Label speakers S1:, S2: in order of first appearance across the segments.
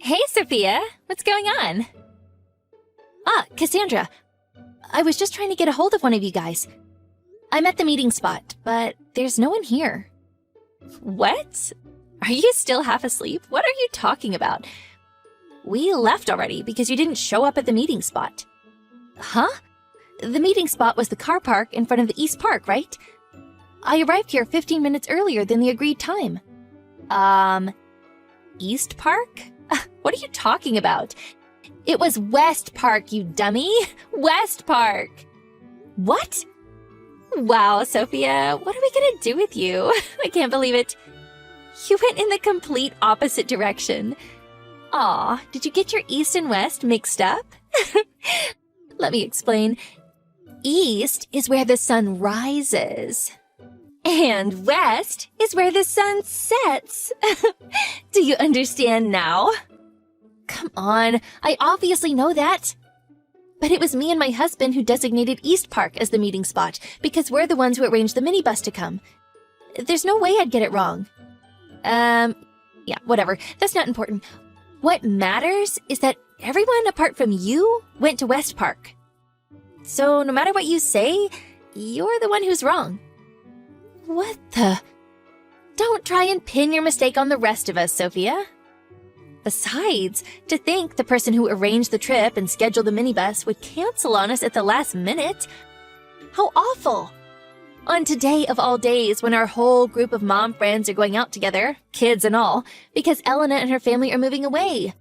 S1: Hey, Sophia. What's going on? Cassandra. I was just trying to get a hold of one of you guys. I'm at the meeting spot, but there's no one here. What? Are you still half asleep? What are you talking about? We left already because you didn't show up at the meeting spot. Huh? The meeting spot was the car park in front of the East Park, right? I arrived here 15 minutes earlier than the agreed time. East Park? What are you talking about? It was West Park, you dummy! West Park! What? Wow, Sophia, what are we gonna do with you? I can't believe it. You went in the complete opposite direction. Aw, did you get your east and west mixed up? Let me explain. East is where the sun rises. And west is where the sun sets. Do you understand now? Come on, I obviously know that. But it was me and my husband who designated East Park as the meeting spot because we're the ones who arranged the minibus to come. There's no way I'd get it wrong. Yeah, whatever. That's not important. What matters is that everyone apart from you went to West Park. So no matter what you say, you're the one who's wrong. What the? Don't try and pin your mistake on the rest of us, Sophia. Besides, to think the person who arranged the trip and scheduled the minibus would cancel on us at the last minute. How awful! On today of all days when our whole group of mom friends are going out together, kids and all, because Elena and her family are moving away.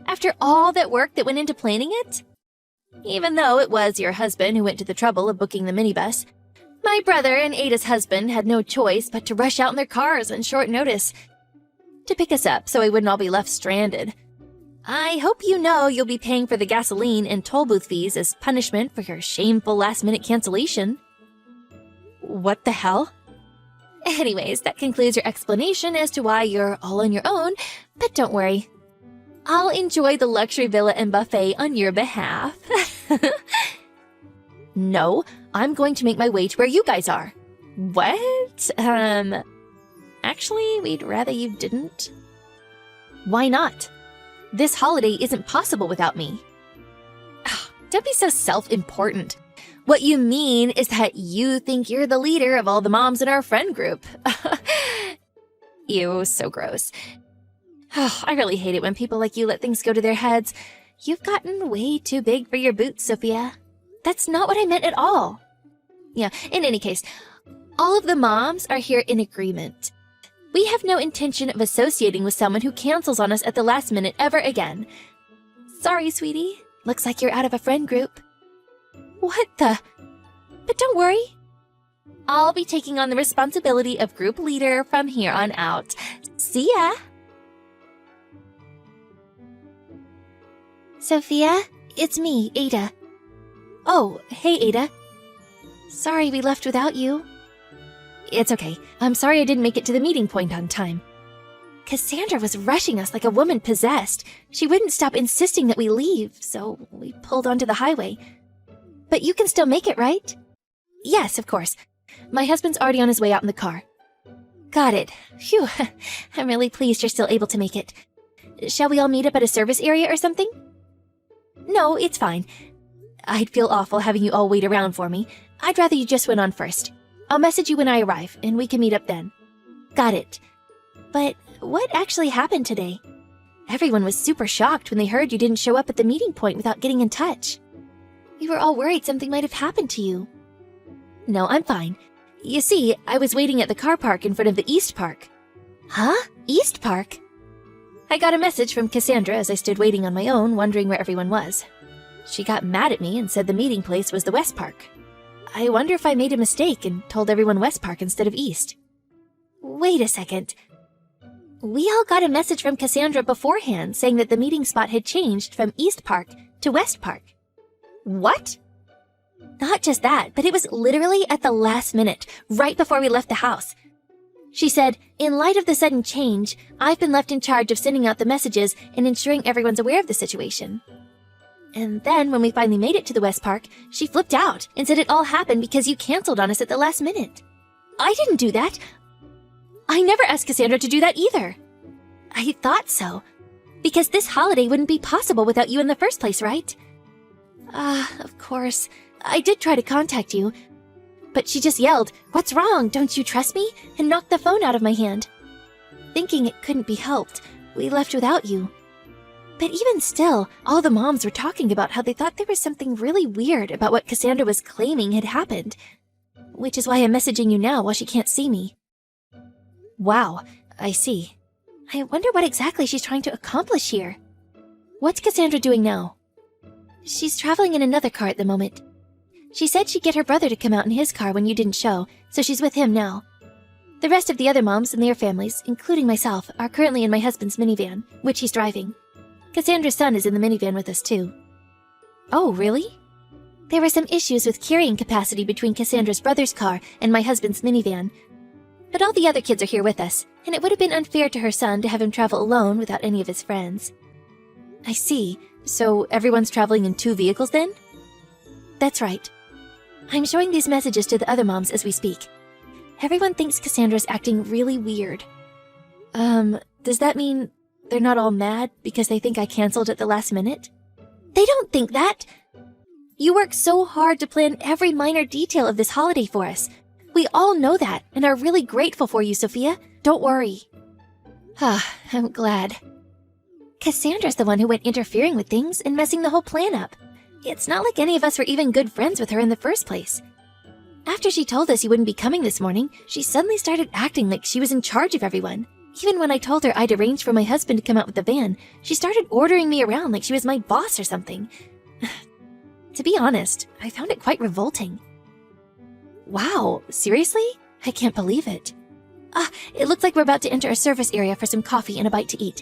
S1: After all that work that went into planning it? Even though it was your husband who went to the trouble of booking the minibus, my brother and Ada's husband had no choice but to rush out in their cars on short notice to pick us up so we wouldn't all be left stranded. I hope you know you'll be paying for the gasoline and toll booth fees as punishment for your shameful last-minute cancellation. What the hell? Anyways, that concludes your explanation as to why you're all on your own, but don't worry. I'll enjoy the luxury villa and buffet on your behalf. No, I'm going to make my way to where you guys are. What? Actually, we'd rather you didn't. Why not? This holiday isn't possible without me. Don't be so self-important. What you mean is that you think you're the leader of all the moms in our friend group. Ew, so gross. I really hate it when people like you let things go to their heads. You've gotten way too big for your boots, Sophia. That's not what I meant at all. Yeah, in any case, all of the moms are here in agreement. We have no intention of associating with someone who cancels on us at the last minute ever again. Sorry, sweetie. Looks like you're out of a friend group. What the? But don't worry. I'll be taking on the responsibility of group leader from here on out. See ya! Sophia, it's me, Ada. Oh, hey, Ada. Sorry we left without you. It's okay. I'm sorry I didn't make it to the meeting point on time. Cassandra was rushing us like a woman possessed. She wouldn't stop insisting that we leave, so we pulled onto the highway. But you can still make it, right? Yes, of course. My husband's already on his way out in the car. Got it. Phew. I'm really pleased you're still able to make it. Shall we all meet up at a service area or something? No, it's fine. I'd feel awful having you all wait around for me. I'd rather you just went on first. I'll message you when I arrive, and we can meet up then. Got it. But what actually happened today? Everyone was super shocked when they heard you didn't show up at the meeting point without getting in touch. We were all worried something might have happened to you. No, I'm fine. You see, I was waiting at the car park in front of the East Park. Huh? East Park? I got a message from Cassandra as I stood waiting on my own, wondering where everyone was. She got mad at me and said the meeting place was the West Park. I wonder if I made a mistake and told everyone West Park instead of East. Wait a second. We all got a message from Cassandra beforehand saying that the meeting spot had changed from East Park to West Park. What? Not just that, but it was literally at the last minute, right before we left the house. She said, in light of the sudden change, I've been left in charge of sending out the messages and ensuring everyone's aware of the situation. And then, when we finally made it to the West Park, she flipped out and said it all happened because you canceled on us at the last minute. I didn't do that. I never asked Cassandra to do that either. I thought so. Because this holiday wouldn't be possible without you in the first place, right? Of course. I did try to contact you, but she just yelled, "What's wrong? Don't you trust me?" and knocked the phone out of my hand. Thinking it couldn't be helped, we left without you. But even still, all the moms were talking about how they thought there was something really weird about what Cassandra was claiming had happened. Which is why I'm messaging you now while she can't see me. Wow, I see. I wonder what exactly she's trying to accomplish here. What's Cassandra doing now? She's traveling in another car at the moment. She said she'd get her brother to come out in his car when you didn't show, so she's with him now. The rest of the other moms and their families, including myself, are currently in my husband's minivan, which he's driving. Cassandra's son is in the minivan with us too. Oh, really? There were some issues with carrying capacity between Cassandra's brother's car and my husband's minivan. But all the other kids are here with us, and it would have been unfair to her son to have him travel alone without any of his friends. I see. So everyone's traveling in 2 vehicles then? That's right. I'm showing these messages to the other moms as we speak. Everyone thinks Cassandra's acting really weird. Does that mean they're not all mad because they think I canceled at the last minute? They don't think that! You worked so hard to plan every minor detail of this holiday for us. We all know that and are really grateful for you, Sophia. Don't worry. I'm glad. Cassandra's the one who went interfering with things and messing the whole plan up. It's not like any of us were even good friends with her in the first place. After she told us you wouldn't be coming this morning, she suddenly started acting like she was in charge of everyone. Even when I told her I'd arranged for my husband to come out with the van, she started ordering me around like she was my boss or something. To be honest, I found it quite revolting. Wow, seriously? I can't believe it. It looks like we're about to enter a service area for some coffee and a bite to eat.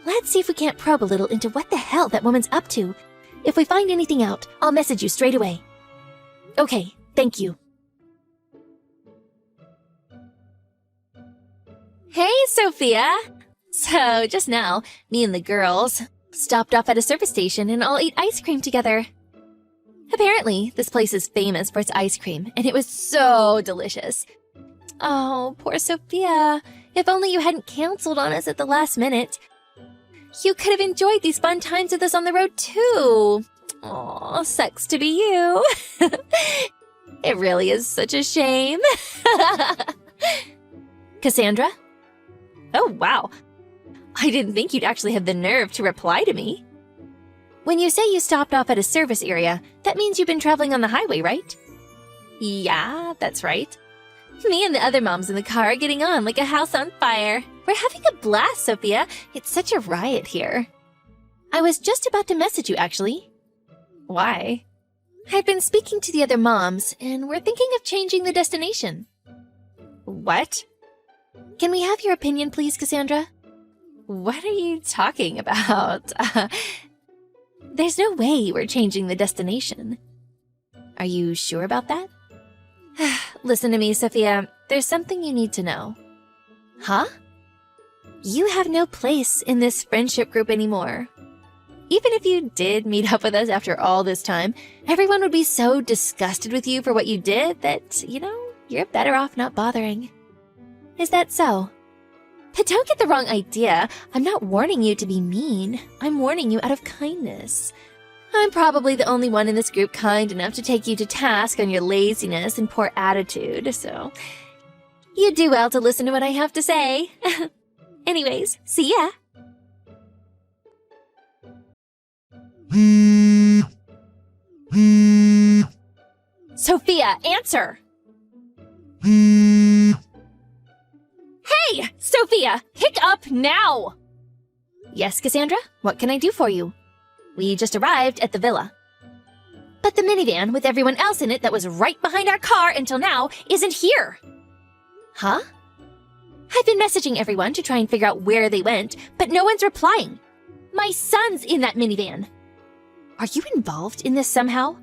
S1: Let's see if we can't probe a little into what the hell that woman's up to. If we find anything out, I'll message you straight away. Okay, thank you. Hey, Sophia! So, just now, me and the girls stopped off at a service station and all ate ice cream together. Apparently, this place is famous for its ice cream, and it was so delicious. Oh, poor Sophia. If only you hadn't canceled on us at the last minute. You could have enjoyed these fun times with us on the road, too. Aw, sucks to be you. It really is such a shame. Cassandra? Oh, wow. I didn't think you'd actually have the nerve to reply to me. When you say you stopped off at a service area, that means you've been traveling on the highway, right? Yeah, that's right. Me and the other moms in the car are getting on like a house on fire. We're having a blast, Sophia. It's such a riot here. I was just about to message you, actually. Why? I've been speaking to the other moms, and we're thinking of changing the destination. What? Can we have your opinion, please, Cassandra? What are you talking about? There's no way we're changing the destination. Are you sure about that? Listen to me, Sophia. There's something you need to know. Huh? You have no place in this friendship group anymore. Even if you did meet up with us after all this time, everyone would be so disgusted with you for what you did that, you're better off not bothering. Is that so? But don't get the wrong idea. I'm not warning you to be mean. I'm warning you out of kindness. I'm probably the only one in this group kind enough to take you to task on your laziness and poor attitude, so you do well to listen to what I have to say. Anyways, see ya! Sophia, answer! Hey! Sophia, pick up now! Yes, Cassandra? What can I do for you? We just arrived at the villa. But the minivan with everyone else in it that was right behind our car until now isn't here. Huh? I've been messaging everyone to try and figure out where they went, but no one's replying. My son's in that minivan. Are you involved in this somehow?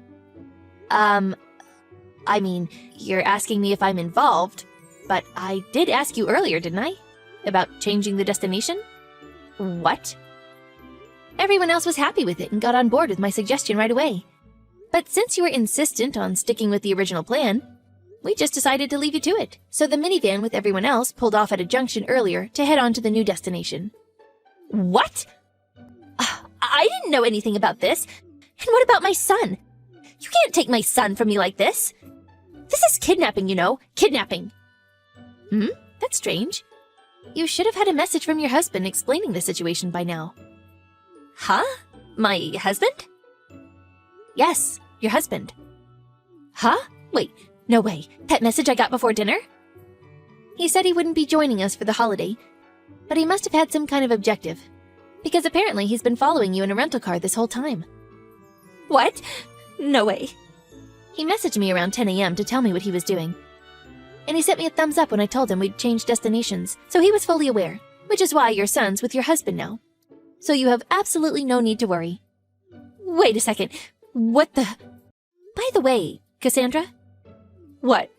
S1: I mean, you're asking me if I'm involved, but I did ask you earlier, didn't I? About changing the destination? What? Everyone else was happy with it and got on board with my suggestion right away. But since you were insistent on sticking with the original plan, we just decided to leave you to it. So the minivan with everyone else pulled off at a junction earlier to head on to the new destination. What? I didn't know anything about this. And what about my son? You can't take my son from me like this. This is kidnapping, you know. Kidnapping. That's strange. You should have had a message from your husband explaining the situation by now. Huh? My husband? Yes, your husband. Huh? Wait, no way. That message I got before dinner? He said he wouldn't be joining us for the holiday, but he must have had some kind of objective, because apparently he's been following you in a rental car this whole time. What? No way. He messaged me around 10 a.m. to tell me what he was doing. And he sent me a thumbs up when I told him we'd changed destinations, so he was fully aware, which is why your son's with your husband now. So you have absolutely no need to worry. Wait a second. What the... By the way, Cassandra? What?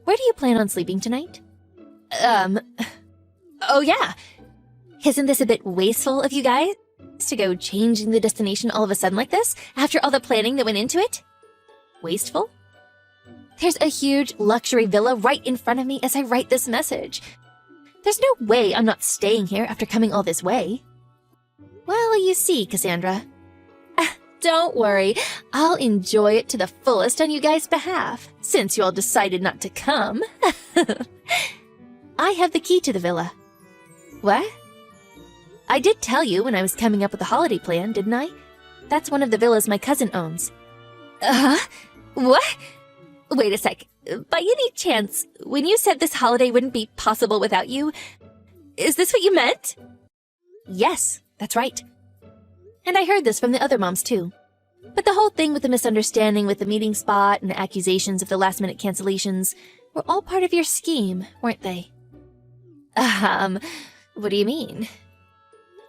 S1: Where do you plan on sleeping tonight? Oh yeah. Isn't this a bit wasteful of you guys to go changing the destination all of a sudden like this, after all the planning that went into it? Wasteful? There's a huge luxury villa right in front of me as I write this message. There's no way I'm not staying here after coming all this way. Well, you see, Cassandra. Don't worry, I'll enjoy it to the fullest on you guys' behalf, since you all decided not to come. I have the key to the villa. What? I did tell you when I was coming up with the holiday plan, didn't I? That's one of the villas my cousin owns. What? Wait a sec. By any chance, when you said this holiday wouldn't be possible without you, is this what you meant? Yes, that's right. And I heard this from the other moms too. But the whole thing with the misunderstanding with the meeting spot and the accusations of the last-minute cancellations were all part of your scheme, weren't they? What do you mean?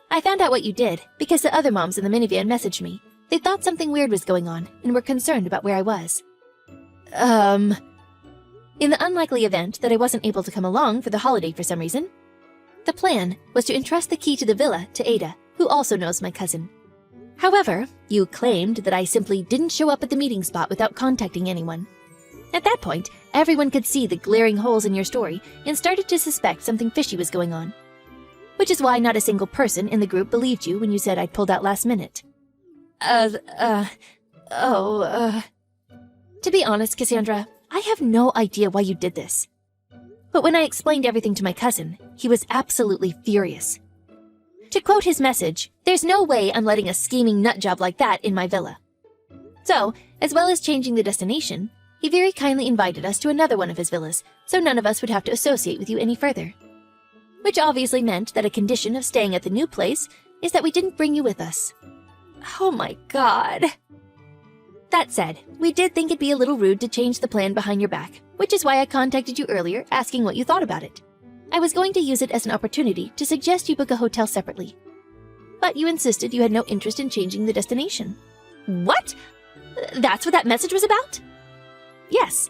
S1: I found out what you did because the other moms in the minivan messaged me. They thought something weird was going on and were concerned about where I was. In the unlikely event that I wasn't able to come along for the holiday for some reason, the plan was to entrust the key to the villa to Ada, who also knows my cousin. However, you claimed that I simply didn't show up at the meeting spot without contacting anyone. At that point, everyone could see the glaring holes in your story and started to suspect something fishy was going on. Which is why not a single person in the group believed you when you said I'd pulled out last minute. To be honest, Cassandra, I have no idea why you did this. But when I explained everything to my cousin, he was absolutely furious. To quote his message, "There's no way I'm letting a scheming nutjob like that in my villa." So, as well as changing the destination, he very kindly invited us to another one of his villas, so none of us would have to associate with you any further. Which obviously meant that a condition of staying at the new place is that we didn't bring you with us. Oh my god. That said, we did think it'd be a little rude to change the plan behind your back, which is why I contacted you earlier asking what you thought about it. I was going to use it as an opportunity to suggest you book a hotel separately. But you insisted you had no interest in changing the destination. What? That's what that message was about? Yes.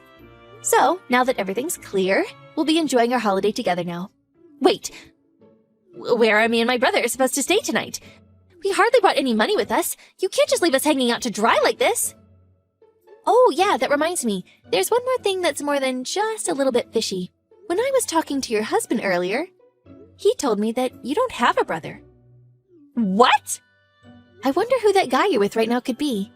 S1: So, now that everything's clear, we'll be enjoying our holiday together now. Wait. Where are me and my brother supposed to stay tonight? We hardly brought any money with us. You can't just leave us hanging out to dry like this. Oh, yeah, that reminds me. There's one more thing that's more than just a little bit fishy. When I was talking to your husband earlier, he told me that you don't have a brother. What? I wonder who that guy you're with right now could be.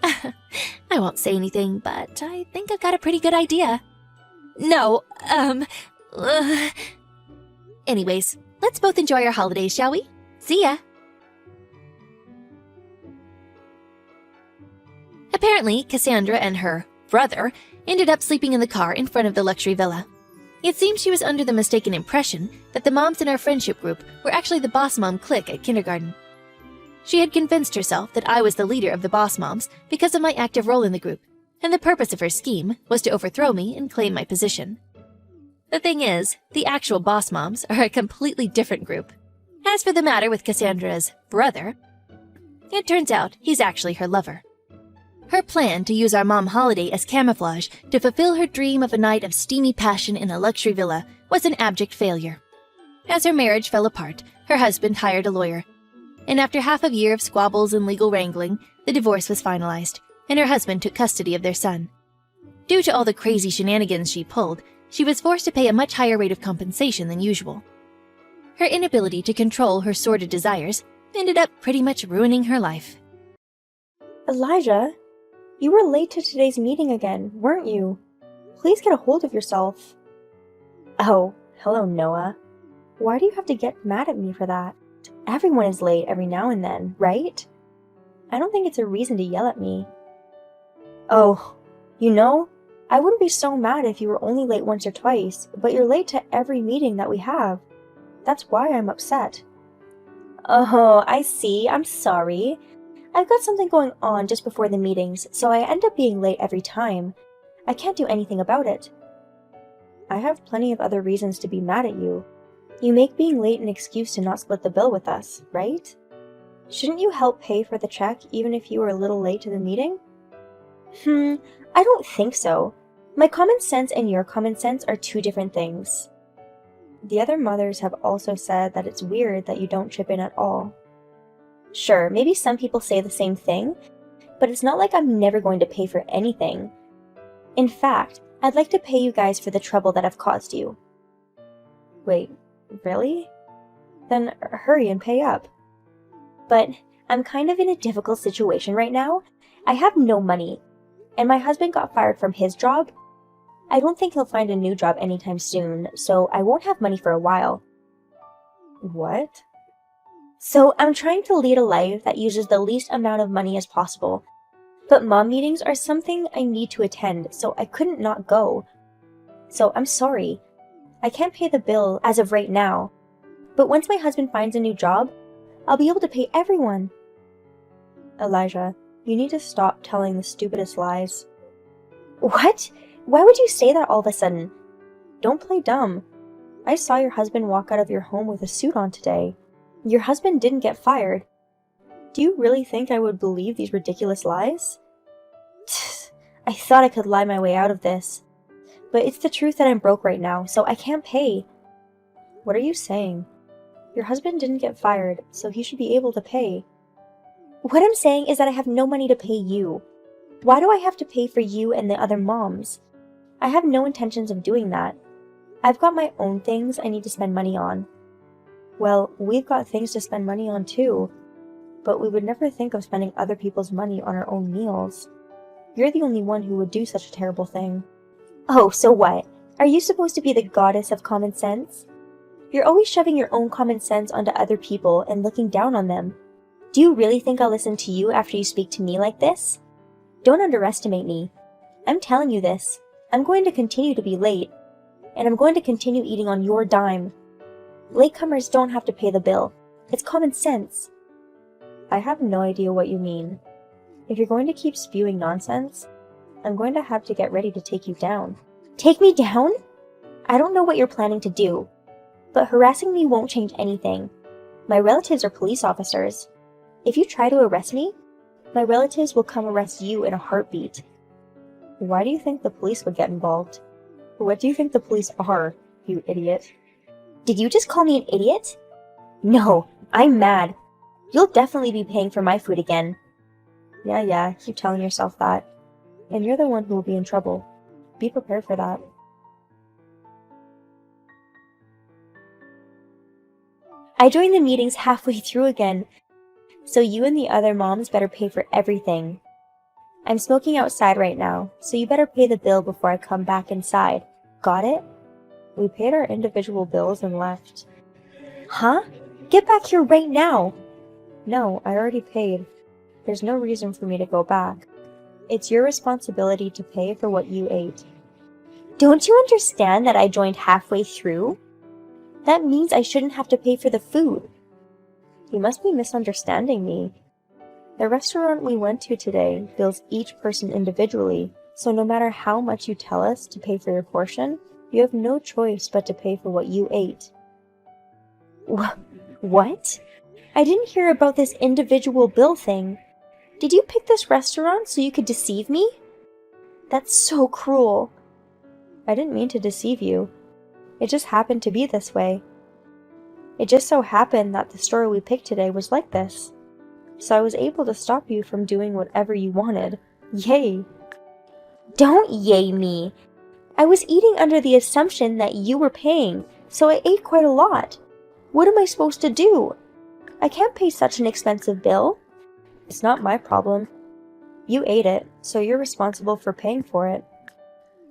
S1: I won't say anything, but I think I've got a pretty good idea. No, Anyways, let's both enjoy our holidays, shall we? See ya! Apparently, Cassandra and her brother ended up sleeping in the car in front of the luxury villa. It seems she was under the mistaken impression that the moms in our friendship group were actually the boss mom clique at kindergarten. She had convinced herself that I was the leader of the boss moms because of my active role in the group, and the purpose of her scheme was to overthrow me and claim my position. The thing is, the actual boss moms are a completely different group. As for the matter with Cassandra's brother, it turns out he's actually her lover. Her plan to use our mom holiday as camouflage to fulfill her dream of a night of steamy passion in a luxury villa was an abject failure. As her marriage fell apart, her husband hired a lawyer, and after half a year of squabbles and legal wrangling, the divorce was finalized, and her husband took custody of their son. Due to all the crazy shenanigans she pulled, she was forced to pay a much higher rate of compensation than usual. Her inability to control her sordid desires Ended up pretty much ruining her life.
S2: Elijah, you were late to today's meeting again, weren't you? Please get a hold of yourself. Oh, hello, Noah. Why do you have to get mad at me for that? Everyone is late every now and then, right? I don't think it's a reason to yell at me. Oh, I wouldn't be so mad if you were only late once or twice, but you're late to every meeting that we have. That's why I'm upset. Oh, I see. I'm sorry. I've got something going on just before the meetings, so I end up being late every time. I can't do anything about it. I have plenty of other reasons to be mad at you. You make being late an excuse to not split the bill with us, right? Shouldn't you help pay for the check even if you were a little late to the meeting? I don't think so. My common sense and your common sense are two different things. The other mothers have also said that it's weird that you don't chip in at all. Sure, maybe some people say the same thing, but it's not like I'm never going to pay for anything. In fact, I'd like to pay you guys for the trouble that I've caused you. Wait, really? Then hurry and pay up. But I'm kind of in a difficult situation right now. I have no money, and my husband got fired from his job. I don't think he'll find a new job anytime soon, so I won't have money for a while. What? So I'm trying to lead a life that uses the least amount of money as possible. But mom meetings are something I need to attend, so I couldn't not go. So I'm sorry. I can't pay the bill as of right now. But once my husband finds a new job, I'll be able to pay everyone. Elijah, you need to stop telling the stupidest lies. What? Why would you say that all of a sudden? Don't play dumb. I saw your husband walk out of your home with a suit on today. Your husband didn't get fired. Do you really think I would believe these ridiculous lies? I thought I could lie my way out of this. But it's the truth that I'm broke right now, so I can't pay. What are you saying? Your husband didn't get fired, so he should be able to pay. What I'm saying is that I have no money to pay you. Why do I have to pay for you and the other moms? I have no intentions of doing that. I've got my own things I need to spend money on. Well, we've got things to spend money on too, but we would never think of spending other people's money on our own meals. You're the only one who would do such a terrible thing. Oh, so what? Are you supposed to be the goddess of common sense? You're always shoving your own common sense onto other people and looking down on them. Do you really think I'll listen to you after you speak to me like this? Don't underestimate me. I'm telling you this. I'm going to continue to be late, and I'm going to continue eating on your dime. Latecomers don't have to pay the bill. It's common sense. I have no idea what you mean. If you're going to keep spewing nonsense, I'm going to have to get ready to take you down. Take me down? I don't know what you're planning to do, but harassing me won't change anything. My relatives are police officers. If you try to arrest me, my relatives will come arrest you in a heartbeat. Why do you think the police would get involved? What do you think the police are, you idiot? Did you just call me an idiot? No, I'm mad. You'll definitely be paying for my food again. Yeah, keep telling yourself that. And you're the one who will be in trouble. Be prepared for that. I joined the meetings halfway through again, so you and the other moms better pay for everything. I'm smoking outside right now, so you better pay the bill before I come back inside. Got it? We paid our individual bills and left. Huh? Get back here right now! No, I already paid. There's no reason for me to go back. It's your responsibility to pay for what you ate. Don't you understand that I joined halfway through? That means I shouldn't have to pay for the food. You must be misunderstanding me. The restaurant we went to today bills each person individually, so no matter how much you tell us to pay for your portion, you have no choice but to pay for what you ate. What? I didn't hear about this individual bill thing. Did you pick this restaurant so you could deceive me? That's so cruel. I didn't mean to deceive you. It just happened to be this way. It just so happened that the store we picked today was like this. So I was able to stop you from doing whatever you wanted. Yay! Don't yay me! I was eating under the assumption that you were paying, so I ate quite a lot. What am I supposed to do? I can't pay such an expensive bill. It's not my problem. You ate it, so you're responsible for paying for it.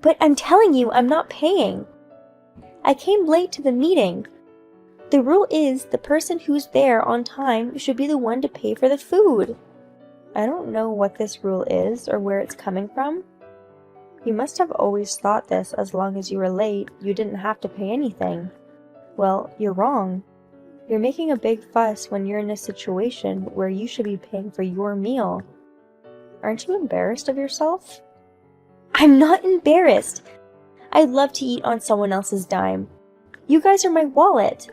S2: But I'm telling you, I'm not paying. I came late to the meeting. The rule is the person who's there on time should be the one to pay for the food. I don't know what this rule is or where it's coming from. You must have always thought this as long as you were late, you didn't have to pay anything. Well, you're wrong. You're making a big fuss when you're in a situation where you should be paying for your meal. Aren't you embarrassed of yourself? I'm not embarrassed. I'd love to eat on someone else's dime. You guys are my wallet.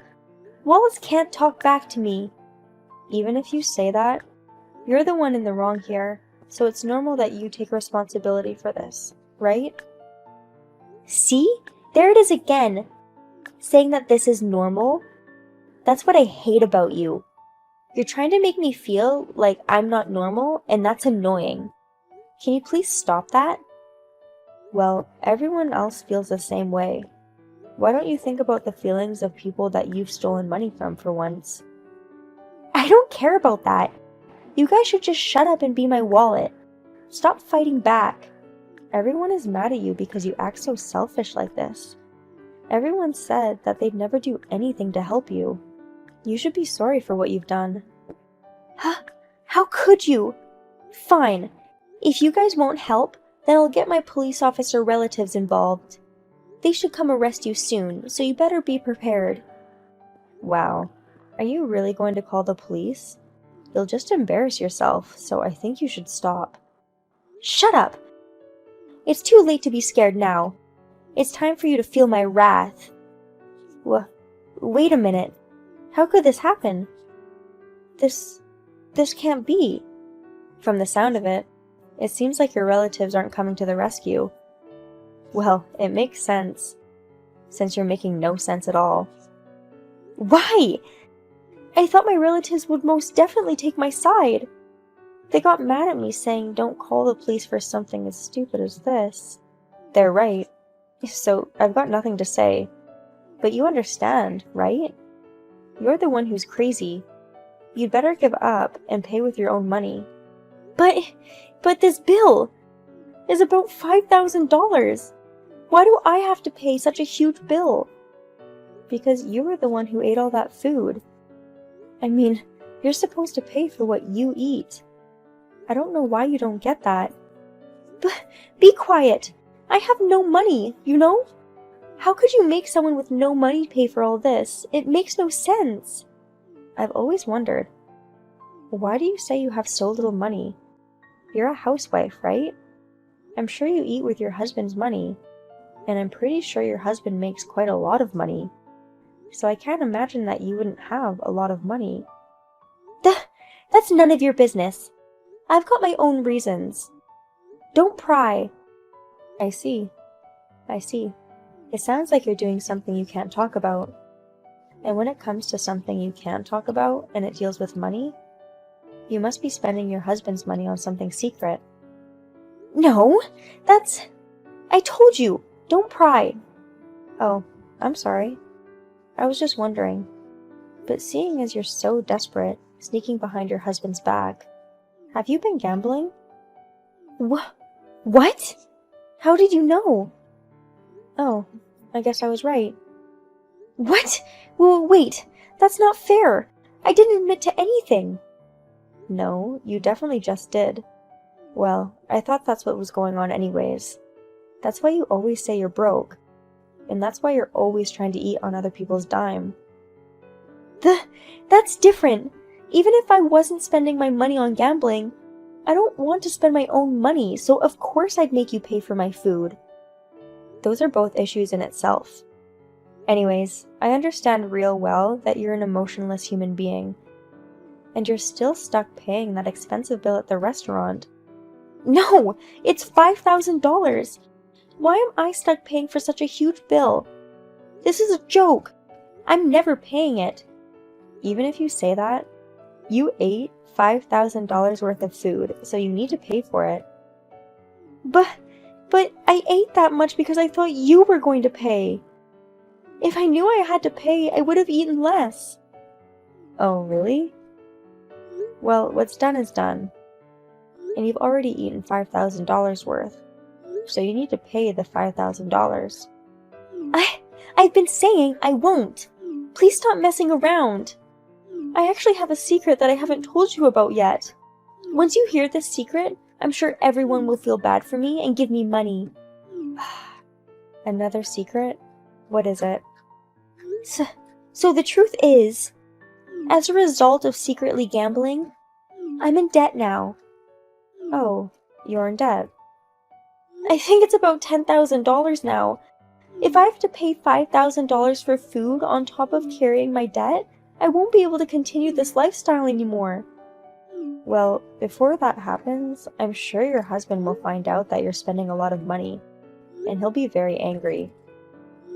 S2: Wallets can't talk back to me. Even if you say that, you're the one in the wrong here, so it's normal that you take responsibility for this, right? See? There it is again. Saying that this is normal? That's what I hate about you. You're trying to make me feel like I'm not normal, and that's annoying. Can you please stop that? Well, everyone else feels the same way. Why don't you think about the feelings of people that you've stolen money from for once? I don't care about that. You guys should just shut up and be my wallet. Stop fighting back. Everyone is mad at you because you act so selfish like this. Everyone said that they'd never do anything to help you. You should be sorry for what you've done. Huh? How could you? Fine. If you guys won't help, then I'll get my police officer relatives involved. They should come arrest you soon, so you better be prepared. Wow. Are you really going to call the police? You'll just embarrass yourself, so I think you should stop. Shut up! It's too late to be scared now. It's time for you to feel my wrath. Wait a minute. How could this happen? This can't be. From the sound of it, it seems like your relatives aren't coming to the rescue. Well, it makes sense, since you're making no sense at all. Why? I thought my relatives would most definitely take my side. They got mad at me saying don't call the police for something as stupid as this. They're right, so I've got nothing to say. But you understand, right? You're the one who's crazy. You'd better give up and pay with your own money. But this bill is about $5,000. Why do I have to pay such a huge bill? Because you were the one who ate all that food. I mean, you're supposed to pay for what you eat. I don't know why you don't get that. But be quiet. I have no money, you know? How could you make someone with no money pay for all this? It makes no sense. I've always wondered. Why do you say you have so little money? You're a housewife, right? I'm sure you eat with your husband's money. And I'm pretty sure your husband makes quite a lot of money. So I can't imagine that you wouldn't have a lot of money. That's none of your business. I've got my own reasons. Don't pry. I see. It sounds like you're doing something you can't talk about. And when it comes to something you can't talk about and it deals with money, you must be spending your husband's money on something secret. No, I told you, don't pry. Oh, I'm sorry. I was just wondering. But seeing as you're so desperate, sneaking behind your husband's back, have you been gambling? What? How did you know? Oh, I guess I was right. What? Well, wait, that's not fair. I didn't admit to anything. No, you definitely just did. Well, I thought that's what was going on anyways. That's why you always say you're broke. And that's why you're always trying to eat on other people's dime. That's different. Even if I wasn't spending my money on gambling, I don't want to spend my own money, so of course I'd make you pay for my food. Those are both issues in itself. Anyways, I understand real well that you're an emotionless human being. And you're still stuck paying that expensive bill at the restaurant. No! It's $5,000! Why am I stuck paying for such a huge bill? This is a joke! I'm never paying it. Even if you say that, you ate $5,000 worth of food, so you need to pay for it. But I ate that much because I thought you were going to pay. If I knew I had to pay, I would have eaten less. Oh, really? Well, what's done is done. And you've already eaten $5,000 worth. So you need to pay the $5,000. I've been saying I won't. Please stop messing around. I actually have a secret that I haven't told you about yet. Once you hear this secret, I'm sure everyone will feel bad for me and give me money. Another secret? What is it? So the truth is, as a result of secretly gambling, I'm in debt now. Oh, you're in debt. I think it's about $10,000 now. If I have to pay $5,000 for food on top of carrying my debt, I won't be able to continue this lifestyle anymore. Well, before that happens, I'm sure your husband will find out that you're spending a lot of money, and he'll be very angry.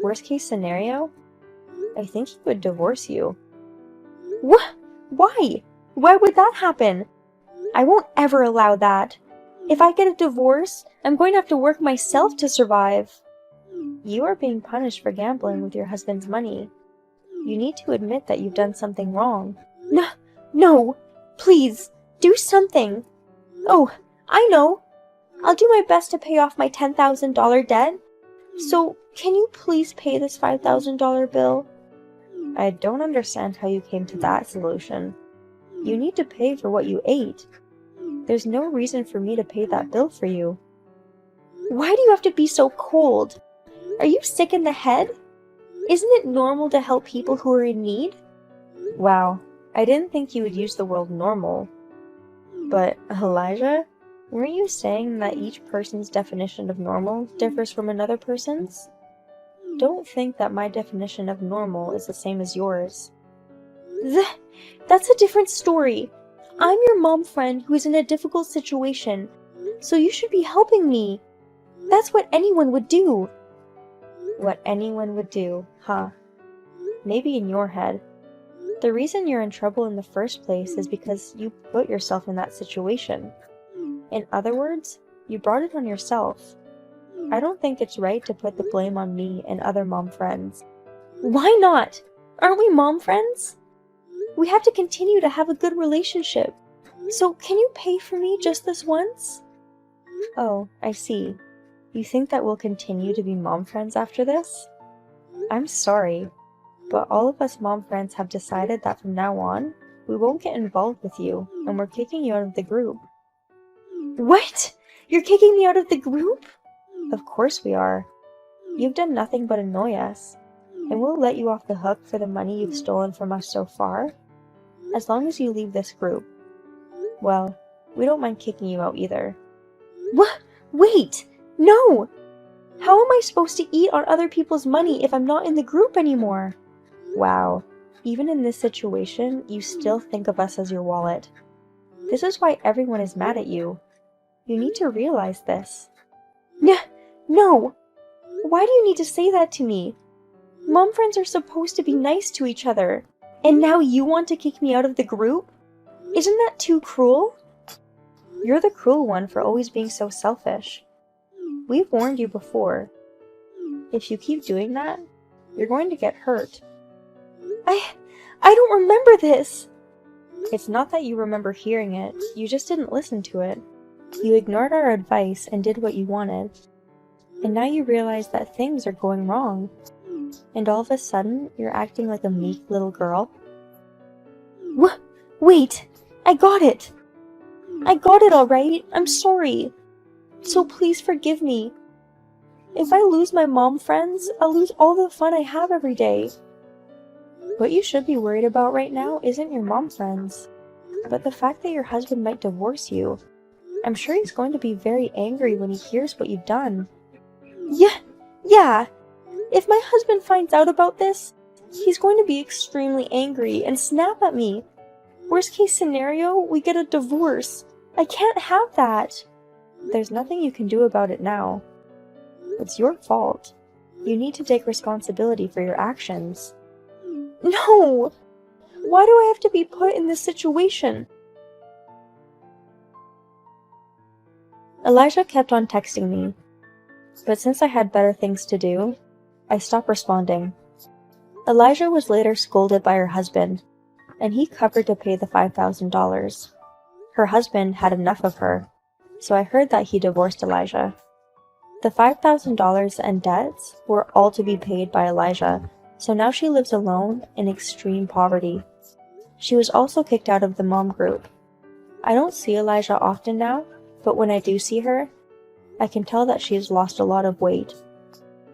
S2: Worst case scenario, I think he would divorce you. What? Why? Why would that happen? I won't ever allow that. If I get a divorce, I'm going to have to work myself to survive. You are being punished for gambling with your husband's money. You need to admit that you've done something wrong. No, please, do something. Oh, I know. I'll do my best to pay off my $10,000 debt. So, can you please pay this $5,000 bill? I don't understand how you came to that solution. You need to pay for what you ate. There's no reason for me to pay that bill for you. Why do you have to be so cold? Are you sick in the head? Isn't it normal to help people who are in need? Wow, I didn't think you would use the word normal. But, Elijah, weren't you saying that each person's definition of normal differs from another person's? Don't think that my definition of normal is the same as yours. That's a different story. I'm your mom friend who is in a difficult situation, so you should be helping me. That's what anyone would do. What anyone would do, huh? Maybe in your head. The reason you're in trouble in the first place is because you put yourself in that situation. In other words, you brought it on yourself. I don't think it's right to put the blame on me and other mom friends. Why not? Aren't we mom friends? We have to continue to have a good relationship. So can you pay for me just this once? Oh, I see. You think that we'll continue to be mom friends after this? I'm sorry, but all of us mom friends have decided that from now on, we won't get involved with you, and we're kicking you out of the group. What? You're kicking me out of the group? Of course we are. You've done nothing but annoy us, and we'll let you off the hook for the money you've stolen from us so far, as long as you leave this group. Well, we don't mind kicking you out either. What? Wait! No! How am I supposed to eat on other people's money if I'm not in the group anymore? Wow, even in this situation, you still think of us as your wallet. This is why everyone is mad at you. You need to realize this. No! Why do you need to say that to me? Mom friends are supposed to be nice to each other, and now you want to kick me out of the group? Isn't that too cruel? You're the cruel one for always being so selfish. We've warned you before. If you keep doing that, you're going to get hurt. I don't remember this! It's not that you remember hearing it, you just didn't listen to it. You ignored our advice and did what you wanted. And now you realize that things are going wrong. And all of a sudden, you're acting like a meek little girl. Wait! I got it! I got it alright! I'm sorry! So please forgive me. If I lose my mom friends, I'll lose all the fun I have every day. What you should be worried about right now isn't your mom friends, but the fact that your husband might divorce you. I'm sure he's going to be very angry when he hears what you've done. Yeah. If my husband finds out about this, he's going to be extremely angry and snap at me. Worst case scenario, we get a divorce. I can't have that. There's nothing you can do about it now. It's your fault. You need to take responsibility for your actions. No! Why do I have to be put in this situation? Elijah kept on texting me, but since I had better things to do, I stopped responding. Elijah was later scolded by her husband, and he covered to pay the $5,000. Her husband had enough of her, so I heard that he divorced Elijah. The $5,000 and debts were all to be paid by Elijah, so now she lives alone in extreme poverty. She was also kicked out of the mom group. I don't see Elijah often now, but when I do see her, I can tell that she has lost a lot of weight.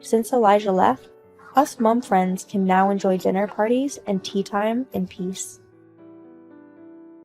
S2: Since Elijah left, us mom friends can now enjoy dinner parties and tea time in peace.